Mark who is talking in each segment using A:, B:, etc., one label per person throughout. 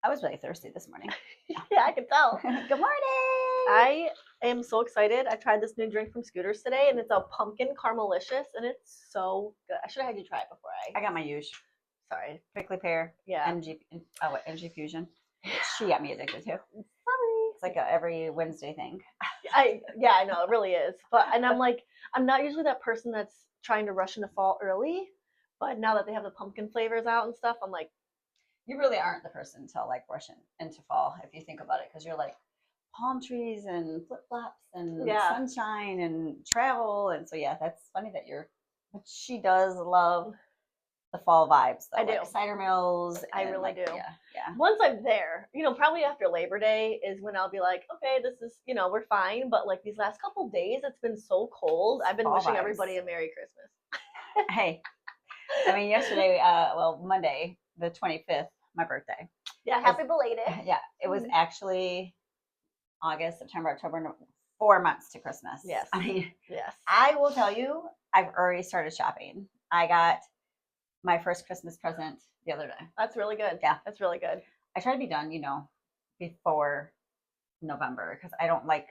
A: I was really thirsty this morning.
B: Yeah, I can tell.
A: Good morning.
B: I am so excited. I tried this new drink from Scooters today, and it's a pumpkin caramelicious, and it's so good. I should have had you try it before
A: I got my huge
B: Sorry.
A: prickly pear.
B: Yeah.
A: NG Fusion. She got me addicted to.
B: Sorry.
A: It's like a every Wednesday thing.
B: I know it really is. And I'm like, I'm not usually that person that's trying to rush into fall early, but now that they have the pumpkin flavors out and stuff, I'm like,
A: You really aren't the person to like rush into fall if you think about it, because you're like palm trees and flip flops and sunshine and travel, and so yeah, that's funny that you're. But she does love the fall vibes, though.
B: I do.
A: Like cider mills.
B: I really do.
A: Yeah.
B: Once I'm there, probably after Labor Day is when I'll be like, okay, this is, we're fine. But like these last couple days, it's been so cold. I've been wishing everybody a Merry Christmas.
A: Hey, I mean, yesterday, Monday, the 25th, my birthday.
B: Yeah, happy belated.
A: Yeah, it was actually August, September, October, 4 months to Christmas.
B: Yes.
A: I mean,
B: yes.
A: I will tell you, I've already started shopping. I got my first Christmas present the other day.
B: That's really good.
A: Yeah.
B: That's really good.
A: I try to be done, before November, because I don't like,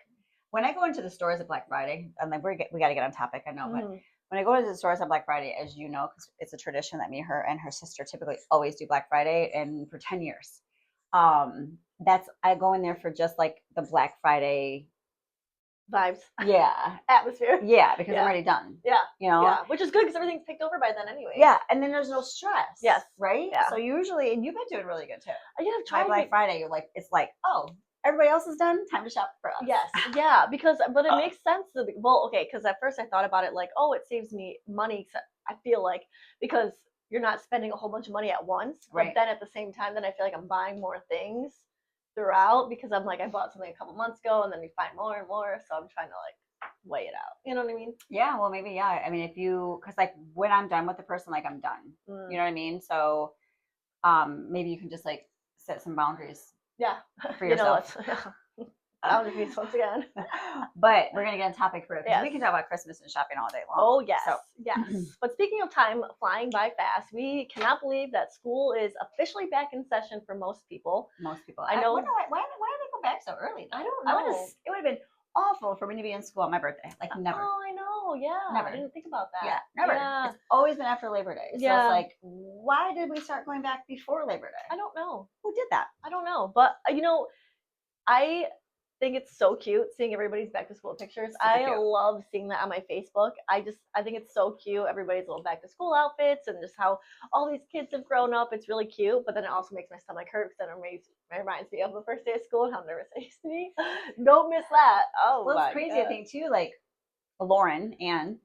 A: when I go into the stores at Black Friday, and like we got to get on topic, I know, but when I go into the stores on Black Friday, as you know, because it's a tradition that me, her, and her sister typically always do Black Friday, and for 10 years. I go in there for just like the Black Friday
B: vibes.
A: Yeah.
B: Atmosphere.
A: Yeah, because I'm already done.
B: Yeah.
A: Yeah,
B: which is good because everything's picked over by then anyway.
A: Yeah, and then there's no stress.
B: Yes.
A: Right?
B: Yeah.
A: So usually, and you've been doing really good too.
B: Yeah, I've tried.
A: By Black Friday, you're like, it's like, oh, everybody else is done. Time to shop for us.
B: Yes. Yeah, but it makes sense. Because at first I thought about it like, oh, it saves me money. I feel like because you're not spending a whole bunch of money at once. Right. But then at the same time, then I feel like I'm buying more things throughout because I'm like, I bought something a couple months ago and then we find more and more. So I'm trying to like weigh it out. You know what I mean?
A: Yeah. Well, maybe, yeah. I mean, because like when I'm done with the person, like I'm done. You know what I mean? So maybe you can just like set some boundaries.
B: Yeah.
A: For yourself.
B: Boundaries once again.
A: But we're going to get on topic for it because we can talk about Christmas and shopping all day long.
B: Oh, yes. So. Yes. But speaking of time flying by fast, we cannot believe that school is officially back in session for most people.
A: I know. Why did they go back so early?
B: I don't know.
A: It would have been awful for me to be in school on my birthday. Like never.
B: Oh, I know. Yeah.
A: Never.
B: I didn't think about that.
A: Yeah. Never. Yeah. It's always been after Labor Day. So it's like, why did we start going back before Labor Day?
B: I don't know.
A: Who did that?
B: I don't know. But, I think it's so cute seeing everybody's back to school pictures. I love seeing that on my Facebook. I think it's so cute. Everybody's little back to school outfits and just how all these kids have grown up. It's really cute. But then it also makes my stomach hurt because then it reminds me of the first day of school and how nervous I used to be. Don't miss that. Oh, well,
A: it's crazy. I think too, like Lauren and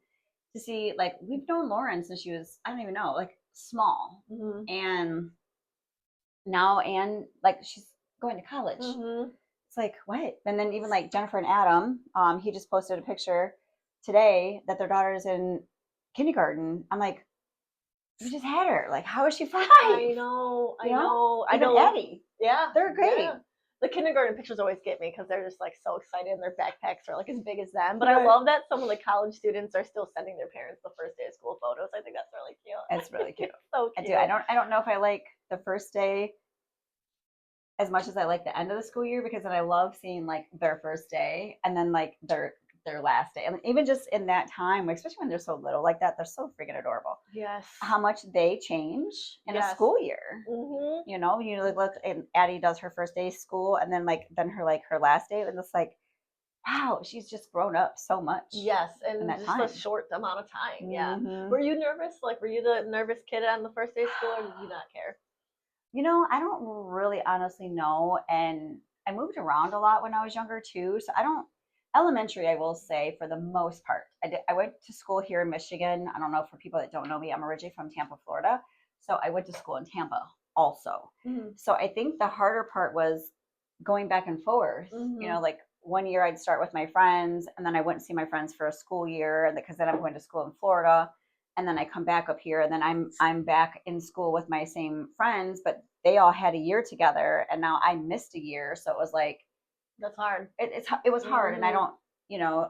A: to see, like, we've known Lauren since she was, I don't even know, like small. And now Anne, like, she's going to college. It's like, what? And then even like Jennifer and Adam, he just posted a picture today that their daughter's in kindergarten. I'm like, we just had her. Like, how is she 5?
B: I know. I know.
A: Addie.
B: Yeah.
A: They're great.
B: Yeah. The kindergarten pictures always get me because they're just like so excited and their backpacks are like as big as them. But I love that some of the college students are still sending their parents the first day of school photos. I think that's really cute.
A: It's really cute.
B: So cute.
A: I do. I don't know if I like the first day as much as I like the end of the school year, because then I love seeing like their first day and then like their last day. I mean, even just in that time, especially when they're so little like that, they're so freaking adorable.
B: Yes.
A: How much they change in a school year. You look, and Addie does her first day of school and then her last day, and it's like, wow, she's just grown up so much.
B: Yes, and just time. A short amount of time. Yeah. Were you nervous? Like, were you the nervous kid on the first day of school, or did you not care?
A: I don't really honestly know. And I moved around a lot when I was younger too. So elementary, I will say for the most part, I went to school here in Michigan. I don't know, for people that don't know me, I'm originally from Tampa, Florida. So I went to school in Tampa also. So I think the harder part was going back and forth, like 1 year I'd start with my friends and then I wouldn't see my friends for a school year because then I'm going to school in Florida. And then I come back up here and then I'm back in school with my same friends, but they all had a year together and now I missed a year. So it was like,
B: that's hard.
A: It was hard. And I don't,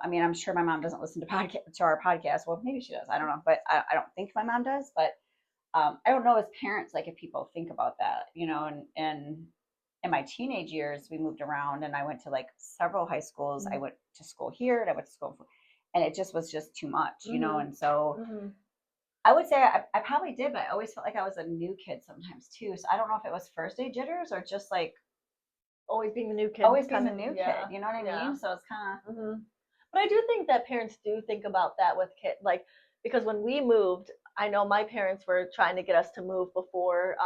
A: I mean, I'm sure my mom doesn't listen to our podcast. Well, maybe she does. I don't know, but I don't think my mom does, but I don't know as parents, like if people think about that, and in my teenage years, we moved around and I went to like several high schools. I went to school here and I went to school, and it just was just too much, you know? And so I would say I probably did, but I always felt like I was a new kid sometimes too. So I don't know if it was first day jitters or just like
B: always being the new kid.
A: always being the new kid. You know what I mean? So it's kind of.
B: But I do think that parents do think about that with kids, like because when we moved, I know my parents were trying to get us to move before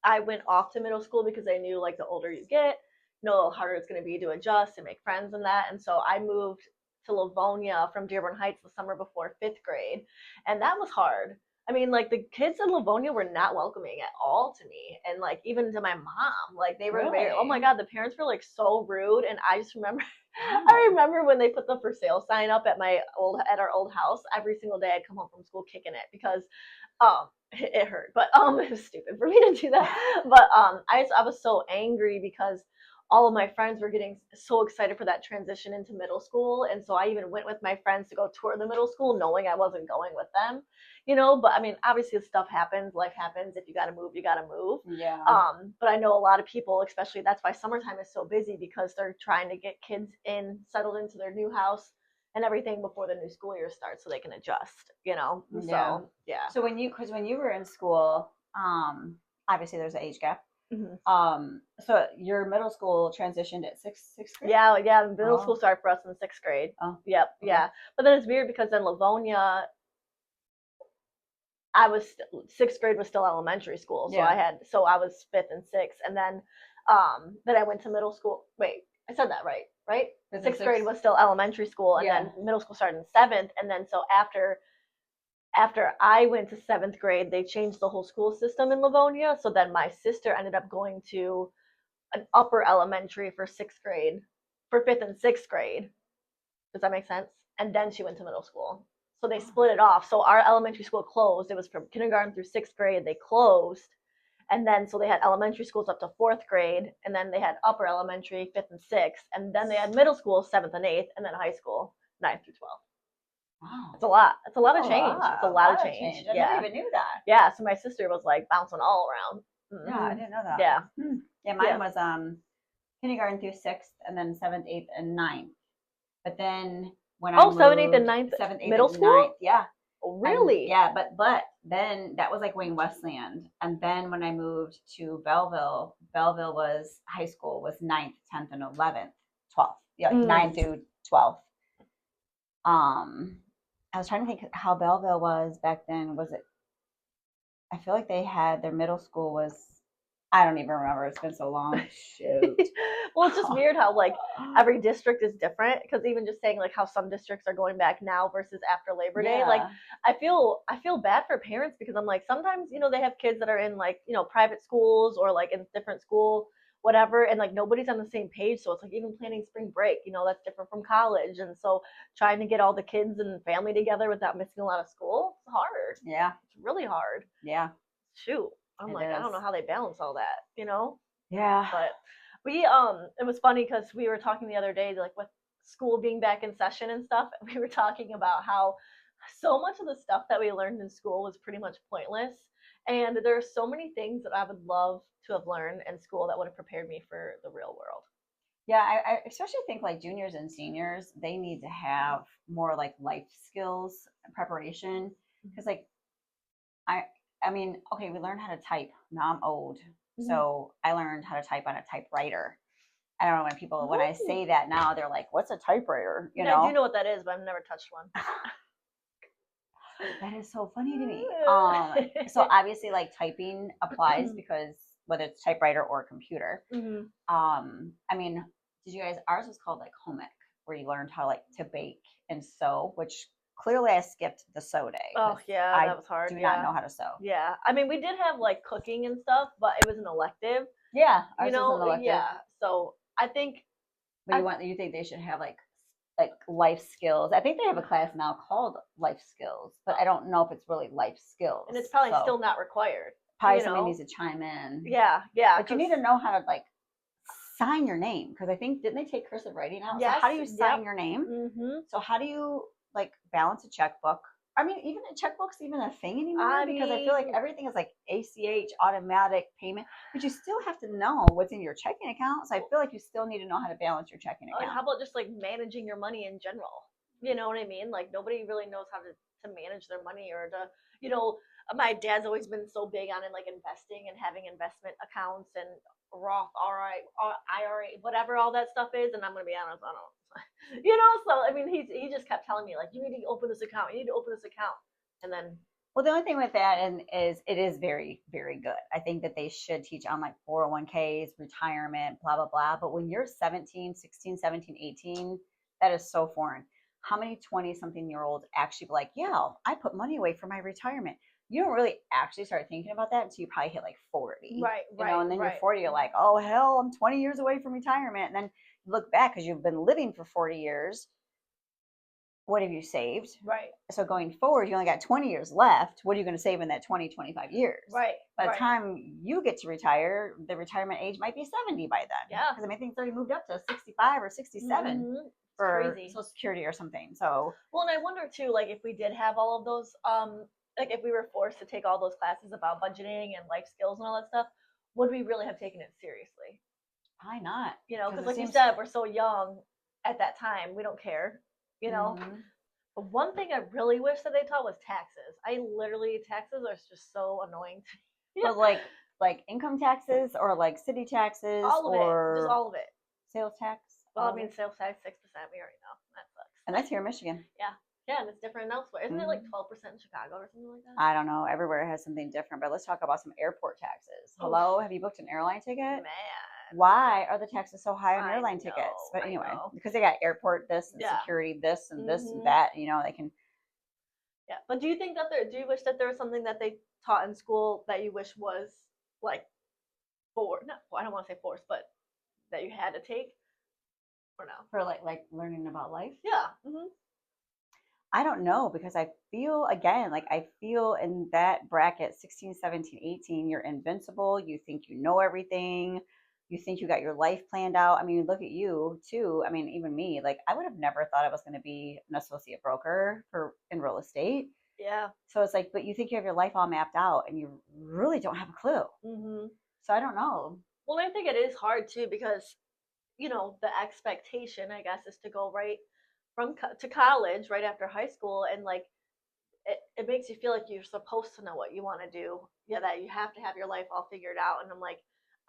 B: I went off to middle school because they knew like the older you get, you know, the harder it's going to be to adjust and make friends and that. And so I moved to Livonia from Dearborn Heights the summer before 5th grade, and that was hard. I mean, like the kids in Livonia were not welcoming at all to me, and like even to my mom, like they were
A: Really?
B: very. Oh my god, the parents were like so rude, and I just remember. I remember when they put the for sale sign up at our old house. Every single day, I'd come home from school kicking it because, it hurt. But it was stupid for me to do that. But I was so angry because all of my friends were getting so excited for that transition into middle school, and so I even went with my friends to go tour the middle school, knowing I wasn't going with them. You know, but I mean, obviously stuff happens, life happens. If you got to move, you got to move.
A: Yeah.
B: But I know a lot of people, especially that's why summertime is so busy because they're trying to get kids settled into their new house and everything before the new school year starts so they can adjust, you know?
A: Yeah.
B: So, yeah.
A: So because when you were in school, obviously there's an age gap. So your middle school transitioned at sixth grade?
B: Yeah. Middle school started for us in 6th grade.
A: Oh.
B: Yep. Okay. Yeah. But then it's weird because in Livonia, I was 6th grade was still elementary school, so I was 5th and 6th, and then I went to middle school. Wait, I said that right? 6th grade was still elementary school, and then middle school started in 7th, and then so after I went to 7th grade, they changed the whole school system in Livonia. So then my sister ended up going to an upper elementary for 6th grade, for 5th and 6th grade. Does that make sense? And then she went to middle school. So they split it off. So our elementary school closed. It was from kindergarten through 6th grade. They closed. And then so they had elementary schools up to 4th grade. And then they had upper elementary, 5th and 6th. And then they had middle school, 7th and 8th. And then high school, 9th through 12th.
A: Wow.
B: It's a lot. It's a lot of change. It's a lot of change.
A: I never even knew that.
B: Yeah. So my sister was like bouncing all around.
A: Yeah, I didn't know that.
B: Yeah.
A: Yeah, mine was kindergarten through 6th, and then 7th, 8th, and 9th. But then when I moved,
B: 7th, 8th, and 9th,
A: 7th, 8th,
B: middle school?
A: 9th, yeah.
B: Oh, really?
A: And, yeah, but then that was like Wayne Westland. And then when I moved to Belleville was high school was 9th, 10th, and 11th, 12th. Yeah, like 9 through 12th. I was trying to think how Belleville was back then. Was it? I feel like they had their middle school was. I don't even remember. It's been so long. Shoot.
B: Well, it's just weird how like every district is different. Because even just saying like how some districts are going back now versus after Labor Day, like I feel bad for parents because I'm like sometimes they have kids that are in like private schools or like in different school whatever, and like nobody's on the same page. So it's like even planning spring break, that's different from college, and so trying to get all the kids and family together without missing a lot of school, it's hard.
A: Yeah,
B: it's really hard.
A: Yeah,
B: shoot. I'm like, I don't know how they balance all that,
A: Yeah.
B: But it was funny because we were talking the other day, like with school being back in session and stuff, and we were talking about how so much of the stuff that we learned in school was pretty much pointless. And there are so many things that I would love to have learned in school that would have prepared me for the real world.
A: Yeah, I especially think like juniors and seniors, they need to have more like life skills and preparation. Because like I mean, okay, we learned how to type. Now I'm old, so I learned how to type on a typewriter. I don't know when I say that now, they're like, "What's a typewriter?" You know?
B: I do know what that is, but I've never touched one.
A: That is so funny to me. So obviously, like typing applies because whether it's typewriter or computer. I mean, did you guys? Ours was called like home ec, where you learned how like to bake and sew, which clearly I skipped the sew day.
B: Oh yeah, that was hard.
A: I do not know how to sew.
B: Yeah, I mean, we did have like cooking and stuff, but it was an elective.
A: Yeah, ours was an elective.
B: Yeah. So I think.
A: But you think they should have like life skills? I think they have a class now called life skills, but I don't know if it's really life skills.
B: And it's probably still not required.
A: Probably somebody needs to chime in.
B: Yeah.
A: But you need to know how to like sign your name, because I think didn't they take cursive writing out?
B: Yes.
A: So how do you sign your name? So how do you like balance a checkbook? I mean, even a checkbook's even a thing anymore
B: I
A: because I feel like
B: mean,
A: everything is like ACH, automatic payment, but you still have to know what's in your checking account. So I feel like you still need to know how to balance your checking
B: like,
A: account.
B: how about just like managing your money in general? You know what I mean? Like nobody really knows how to manage their money or to, you know, my dad's always been so big on it, like investing and having investment accounts and Roth, IRA, whatever all that stuff is. And I'm gonna be honest, I don't, you know. So I mean, he just kept telling me like, you need to open this account, you need to open this account, and then
A: Well, the only thing with that and is it is very, very good. I think that they should teach on like 401ks, retirement, blah, blah, blah. But when you're 17, 16, 17, 18, that is so foreign. How many 20 something year olds actually be like, yeah, I put money away for my retirement? You don't really actually start thinking about that until you probably hit like 40,
B: right,
A: you know,
B: right,
A: and then you're
B: right.
A: 40, you're like, oh, hell, I'm 20 years away from retirement. And then you look back because you've been living for 40 years. What have you saved?
B: Right.
A: So going forward, you only got 20 years left. What are you going to save in that 20, 25 years?
B: Right.
A: By the
B: Right.
A: time you get to retire, the retirement age might be 70 by then.
B: Yeah.
A: Because I mean, I think it's already moved up to 65 or 67 for
B: Crazy.
A: Social Security or something. So,
B: Well, and I wonder too, like if we did have all of those, like if we were forced to take all those classes about budgeting and life skills and all that stuff, would we really have taken it seriously?
A: why not?
B: You know, because
A: Because it
B: like you
A: seems.
B: said, we're so young at that time, we don't care. You know,
A: Mhm.
B: but one thing I really wish that they taught was taxes. I literally taxes are just so annoying to me.
A: But like income taxes or like city taxes
B: All of it, just
A: or
B: all of it.
A: sales tax,
B: Well,
A: all
B: I
A: of
B: mean,
A: it.
B: sales tax 6%. We already know that
A: And
B: sucks.
A: that's here in Michigan.
B: Yeah, yeah, and it's different elsewhere. Isn't it like
A: Mhm.
B: 12% in Chicago or something like that?
A: I don't know. Everywhere has something different, but let's talk about some airport taxes.
B: Oof,
A: Hello, have you booked an airline ticket?
B: man,
A: Why are the taxes so high on
B: I
A: airline tickets?
B: know,
A: But
B: I
A: anyway,
B: know.
A: because they got airport this and
B: Yeah.
A: security this and
B: Mhm.
A: that, they can.
B: Yeah. But do you think that do you wish that there was something that they taught in school that you wish was like no, I don't want to say forced, but that you had to take or no?
A: For like learning about life.
B: Yeah. Mhm.
A: I don't know because I feel again like I feel in that bracket 16, 17, 18, you're invincible, you think you know everything, you think you got your life planned out. I mean, look at you too. I mean, even me, like I would have never thought I was going to be an associate broker for in real estate.
B: Yeah.
A: So it's like, but you think you have your life all mapped out and you really don't have a clue.
B: Mhm.
A: So I don't know.
B: Well, I think it is hard too because the expectation, I guess, is to go right to college right after high school and like it makes you feel like you're supposed to know what you want to do. Yeah, that you have to have your life all figured out. And I'm like,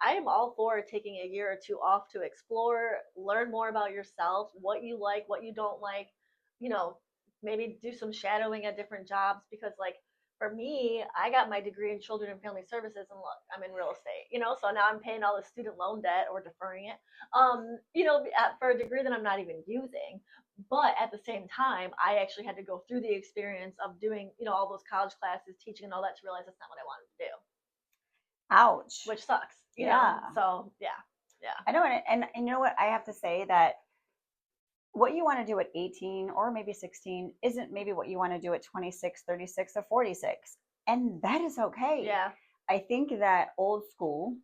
B: I am all for taking a year or two off to explore, learn more about yourself, what you like, what you don't like, you know, maybe do some shadowing at different jobs because like for me, I got my degree in children and family services and look, I'm in real estate, so now I'm paying all the student loan debt or deferring it. For a degree that I'm not even using. But at the same time, I actually had to go through the experience of doing, all those college classes, teaching and all that to realize that's not what I wanted to do,
A: Ouch.
B: which sucks.
A: Yeah.
B: So yeah, yeah,
A: I know. And you know what? I have to say that what you want to do at 18 or maybe 16 isn't maybe what you want to do at 26, 36, or 46. And that is okay.
B: yeah,
A: I think that old school,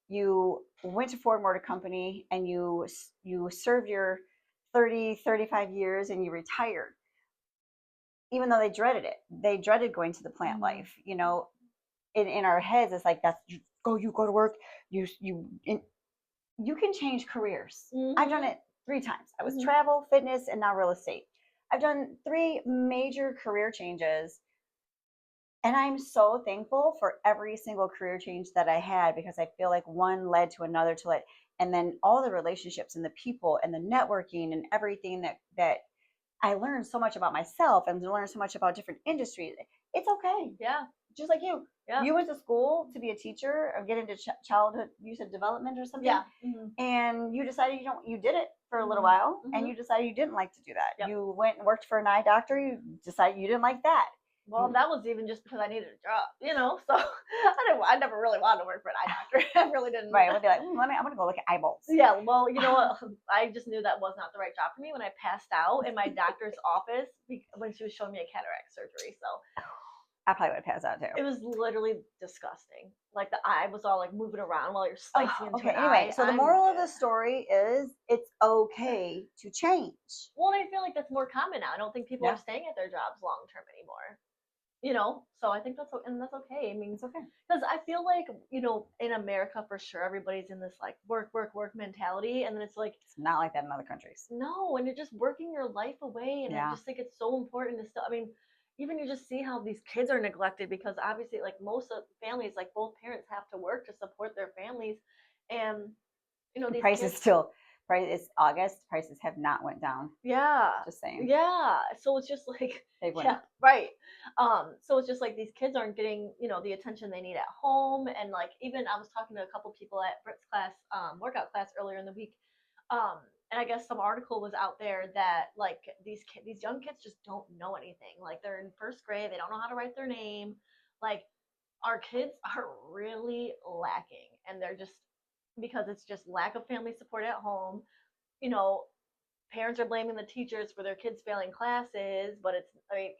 A: you went to Ford Motor Company and you served your 30, 35 years and you retired. Even though they dreaded it. They dreaded going to the plant
B: mm-hmm.
A: life. In our heads, it's like that's you go to work, you can change careers.
B: Mm-hmm.
A: I've done it 3 times. I was
B: Mm-hmm.
A: travel, fitness, and now real estate. I've done 3 major career changes. And I'm so thankful for every single career change that I had because I feel like one led to another and then all the relationships and the people and the networking and everything that I learned so much about myself and learned so much about different industries. It's okay.
B: Yeah.
A: Just like you.
B: Yeah.
A: You went to school to be a teacher or get into childhood, you said development or something.
B: Yeah. Mm-hmm.
A: And you decided you did it for a little
B: Mm-hmm.
A: while and you decided you didn't like to do that.
B: Yep.
A: You went and worked for an eye doctor. You decided you didn't like that.
B: Well, that was even just because I needed a job, so I never really wanted to work for an eye doctor. I really didn't.
A: Right. I would be like, I'm going to go look at eyeballs.
B: Yeah, well, you know what? I just knew that was not the right job for me when I passed out in my doctor's office when she was showing me a cataract surgery. So
A: I probably would have passed out too.
B: It was literally disgusting. Like the eye was all like moving around while you're slicing into
A: Okay,
B: an
A: anyway,
B: eye.
A: so the moral of the story is it's okay to change.
B: Well, I feel like that's more common now. I don't think people are
A: Yeah,
B: staying at their jobs long term anymore. You know, so I think that's okay. I mean,
A: it's okay.
B: because I feel like in America for sure everybody's in this like work work work mentality, and then it's like
A: It's not like that in other countries.
B: no, and you're just working your life away, and I
A: Yeah.
B: just think it's so important to still. I mean, even you just see how these kids are neglected because obviously like most of families like both parents have to work to support their families, and
A: And
B: these
A: prices
B: kids.
A: still, price it's August, prices have not went down.
B: Yeah.
A: Just saying.
B: Yeah. So it's just like
A: They went
B: yeah,
A: up.
B: right. So it's just like these kids aren't getting, the attention they need at home. And like even I was talking to a couple people at Britt's class, workout class earlier in the week. Um, and I guess some article was out there that like these young kids just don't know anything. Like they're in first grade, they don't know how to write their name. Like our kids are really lacking, and they're just because it's just lack of family support at home. You know, parents are blaming the teachers for their kids failing classes, but it's like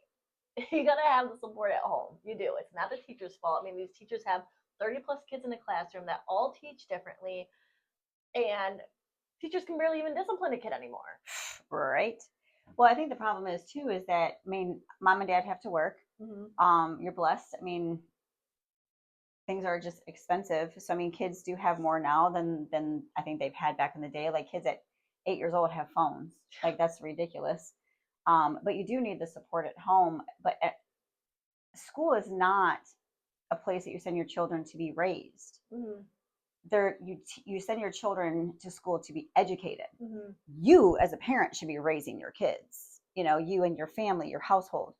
B: you gotta have the support at home. You do. It's not the teacher's fault. I mean, these teachers have 30 plus kids in the classroom that all teach differently, and teachers can barely even discipline a kid anymore.
A: Right. Well, I think the problem is too is that I mean, mom and dad have to work. You're blessed. I mean, things are just expensive. So I mean, kids do have more now than I think they've had back in the day. Like kids at 8 years old have phones. Like that's ridiculous. But you do need the support at home. But school is not a place that you send your children to be raised.
B: Mm-hmm.
A: You send your children to school to be educated.
B: Mm-hmm.
A: You as a parent should be raising your kids. You and your family, your household.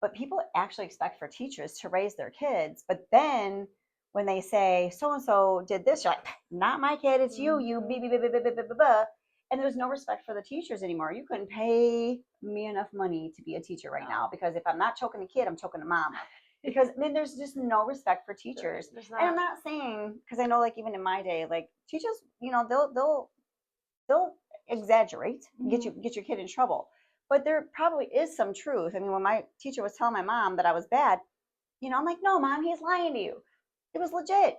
A: But people actually expect for teachers to raise their kids. But then when they say so and so did this, you're like, not my kid, it's you, and there's no respect for the teachers anymore. You couldn't pay me enough money to be a teacher right now because if I'm not choking the kid, I'm choking the mama. Because I mean, there's just no respect for teachers. And I'm not saying because I know, like even in my day, like teachers, they'll exaggerate, get your kid in trouble. But there probably is some truth. I mean, when my teacher was telling my mom that I was bad, I'm like, no, mom, he's lying to you. It was legit.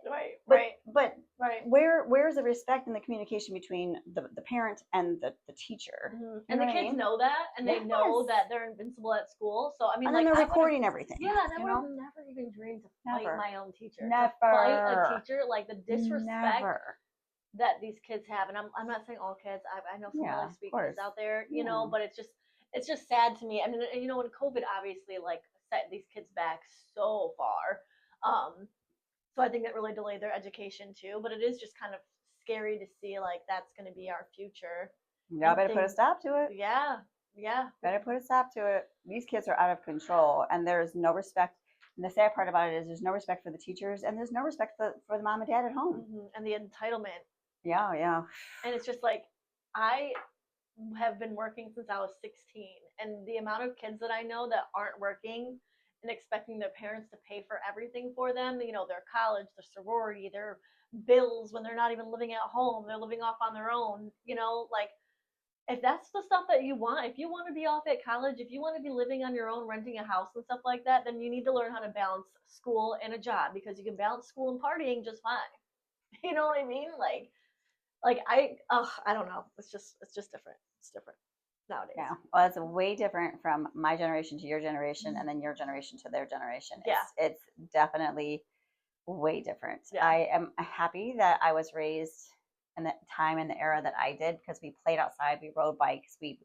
A: But where's the respect and the communication between the parent and the teacher?
B: And the kids know that, and they know that they're invincible at school. So I mean,
A: and then they're recording everything.
B: Yeah, and I would have never even dreamed to fight my own teacher.
A: Never.
B: To fight a teacher, like the disrespect
A: Never.
B: that these kids have. And I'm not saying all kids. I know some really sweet kids out there, but it's just sad to me. I mean, when COVID obviously like set these kids back so far. So I think that really delayed their education too. But it is just kind of scary to see like that's going to be our future.
A: Y'all better put a stop to it.
B: Yeah.
A: Better put a stop to it. These kids are out of control, and there's no respect. And the sad part about it is there's no respect for the teachers, and there's no respect for the mom and dad at home.
B: And the entitlement.
A: Yeah.
B: And it's just like I have been working since I was 16, and the amount of kids that I know that aren't working and expecting their parents to pay for everything for them, their college, their sorority, their bills when they're not even living at home, they're living off on their own, like if that's the stuff that you want, if you want to be off at college, if you want to be living on your own, renting a house and stuff like that, then you need to learn how to balance school and a job because you can balance school and partying just fine. You know what I mean? Like I don't know. It's just different. It's different nowadays.
A: Yeah. Well, it's way different from my generation to your generation, and then your generation to their generation. It's definitely way different. Yeah. I am happy that I was raised in the time and the era that I did because we played outside, we rode bikes, we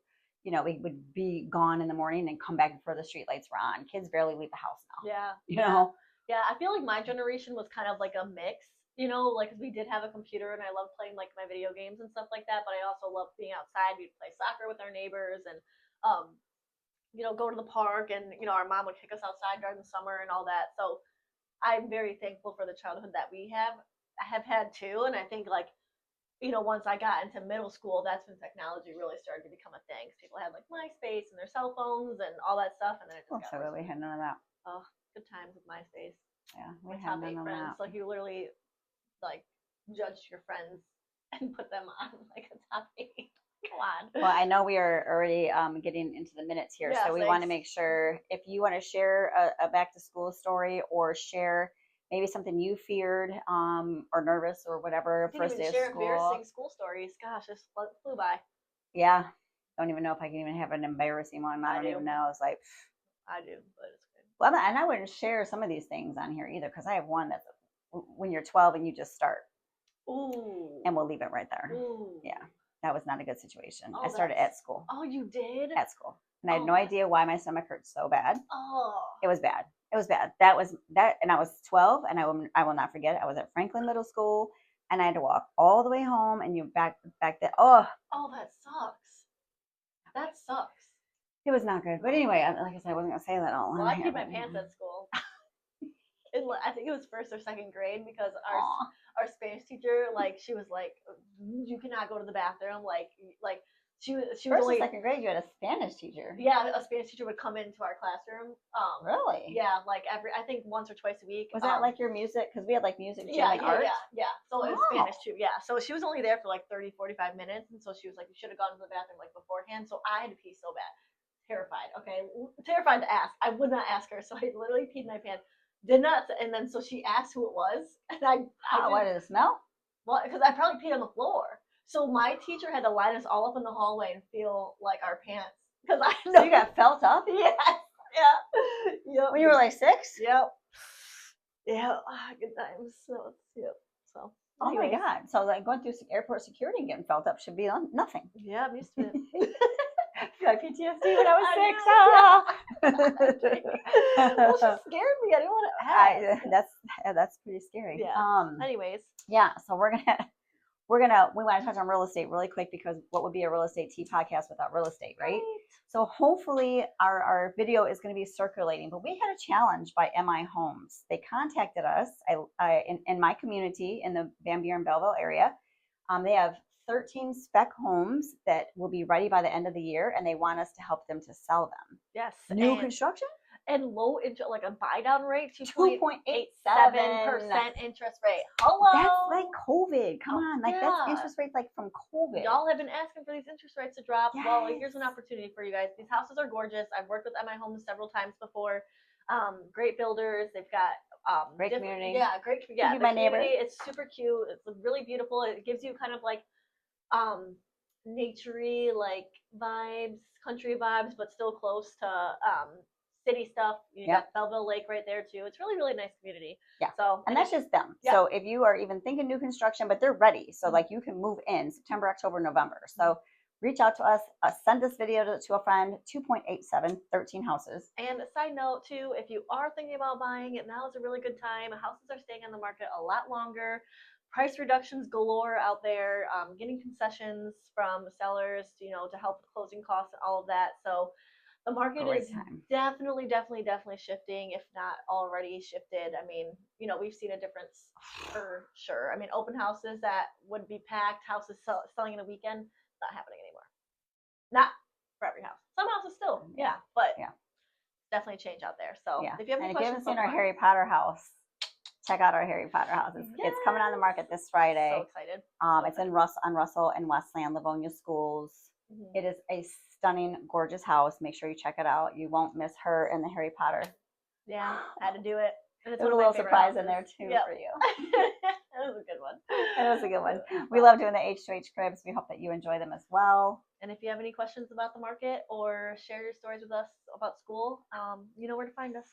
A: would be gone in the morning and come back before the street lights were on. Kids barely leave the house now.
B: Yeah. Yeah, I feel like my generation was kind of like a mix. Like we did have a computer and I loved playing like my video games and stuff like that, but I also loved being outside. We'd play soccer with our neighbors and go to the park, and our mom would kick us outside during the summer and all that. So I'm very thankful for the childhood that we have had too. And I think like once I got into middle school, that's when technology really started to become a thing. People had like MySpace and their cell phones and all that stuff, and then it just
A: got we had none of that.
B: Oh, good times with MySpace.
A: Yeah, we had none of that.
B: Like you literally like judged your friends and put them on like a top 8. Come on.
A: Well, I know we are already getting into the minutes here,
B: Yeah,
A: so we want to
B: thanks.
A: make sure if you want to share a back to school story or share maybe something you feared or nervous or
B: I
A: whatever
B: didn't
A: first
B: even
A: day of
B: share
A: school.
B: embarrassing school stories. Gosh, this flew by.
A: Yeah, don't even know if I can even have an embarrassing one. I
B: I
A: don't even
B: do.
A: know. It's like,
B: I do, but it's good.
A: well, and I wouldn't share some of these things on here either because I have one that's when you're 12 and you just start,
B: Ooh.
A: and we'll leave it right there.
B: Ooh.
A: Yeah, that was not a good situation. I
B: Oh,
A: started
B: that's.
A: at school.
B: Oh, you did?
A: At school, and I had
B: Oh,
A: no idea why my stomach hurt so bad.
B: oh.
A: It was bad. It was bad. That was that, and I was 12, and I will not forget. I was at Franklin Middle School, and I had to walk all the way home, and you back there. Oh,
B: Oh, that sucks. That sucks.
A: it was not good. But anyway, like I said, I wasn't gonna say that all.
B: Well, I peed my pants at school. I think it was first or second grade because our Spanish teacher, like, she was like, you cannot go to the bathroom. Like she was
A: First
B: only.
A: and second grade, you had a Spanish teacher.
B: Yeah, a Spanish teacher would come into our classroom.
A: Really?
B: Yeah, like I think once or twice a week.
A: Was that like your music? Because we had like music, gym,
B: Yeah,
A: and
B: yeah,
A: art.
B: yeah. So it was
A: Oh.
B: Spanish too. Yeah. So she was only there for like 30, 45 minutes. And so she was like, you should have gone to the bathroom like beforehand. So I had to pee so bad. Terrified. Okay. Terrified to ask. I would not ask her. So I literally peed my pants. Did not. And then so she asked who it was. And
A: What did it smell?
B: well, because I probably peed on the floor. So my teacher had to line us all up in the hallway and feel like our pants. Because I know.
A: So you got felt up?
B: Yes. Yeah. Yep.
A: When you were like 6?
B: Yep. Yeah. Good times. So, yep. So.
A: Oh my
B: anyways.
A: God. So like going through airport security and getting felt up should be nothing.
B: Yeah, I'm used to it.
A: I feel like PTSD when I was 6.
B: Well, she scared me. I didn't want to ask.
A: That's pretty scary.
B: Yeah. Anyways.
A: Yeah. So we want to touch on real estate really quick because what would be a real estate tea podcast without real estate, right? So hopefully our video is going to be circulating. But we had a challenge by MI Homes. They contacted us in my community in the Van Buren Belleville area. They have 13 spec homes that will be ready by the end of the year, and they want us to help them to sell them.
B: Yes.
A: New construction?
B: And low interest, like a buy down rate,
A: 2.87%
B: interest rate. Hello.
A: That's like COVID. Come on. Like
B: yeah.
A: that's interest rates like from COVID.
B: Y'all have been asking for these interest rates to drop.
A: Yes.
B: Well, here's an opportunity for you guys. These houses are gorgeous. I've worked with MI Homes several times before. Great builders. They've got
A: great community.
B: Yeah, great. Yeah,
A: my neighbor.
B: It's super cute. It's really beautiful. It gives you kind of like naturey like vibes, country vibes, but still close to city stuff. You got Belleville Lake right there too. It's really, really nice community.
A: Yeah.
B: So
A: and that's just them. Yeah. So if you are even thinking new construction, but they're ready, so like you can move in September, October, November. So reach out to us. Send this video to a friend. 2.87, 13 houses.
B: And a side note too, if you are thinking about buying it, now is a really good time. Houses are staying on the market a lot longer. Price reductions galore out there. Getting concessions from sellers, to help with closing costs and all of that. So the market is definitely shifting, if not already shifted. I mean, we've seen a difference for sure. I mean, open houses that would be packed, houses selling in a weekend, not happening anymore. Not for every house. Some houses still, but definitely change out there. So if you have any questions, if you haven't
A: seen our Harry Potter house, check out our Harry Potter house. It's coming on the market this Friday.
B: So excited.
A: It's in Russell and Westland, Livonia schools. Mm-hmm. It is a stunning, gorgeous house. Make sure you check it out. You won't miss her in the Harry Potter.
B: Yeah, had to do it.
A: And there's a little surprise in there too for you.
B: That was a good one.
A: That was a good one. We love doing the H2H cribs. We hope that you enjoy them as well.
B: And if you have any questions about the market or share your stories with us about school, you know where to find us.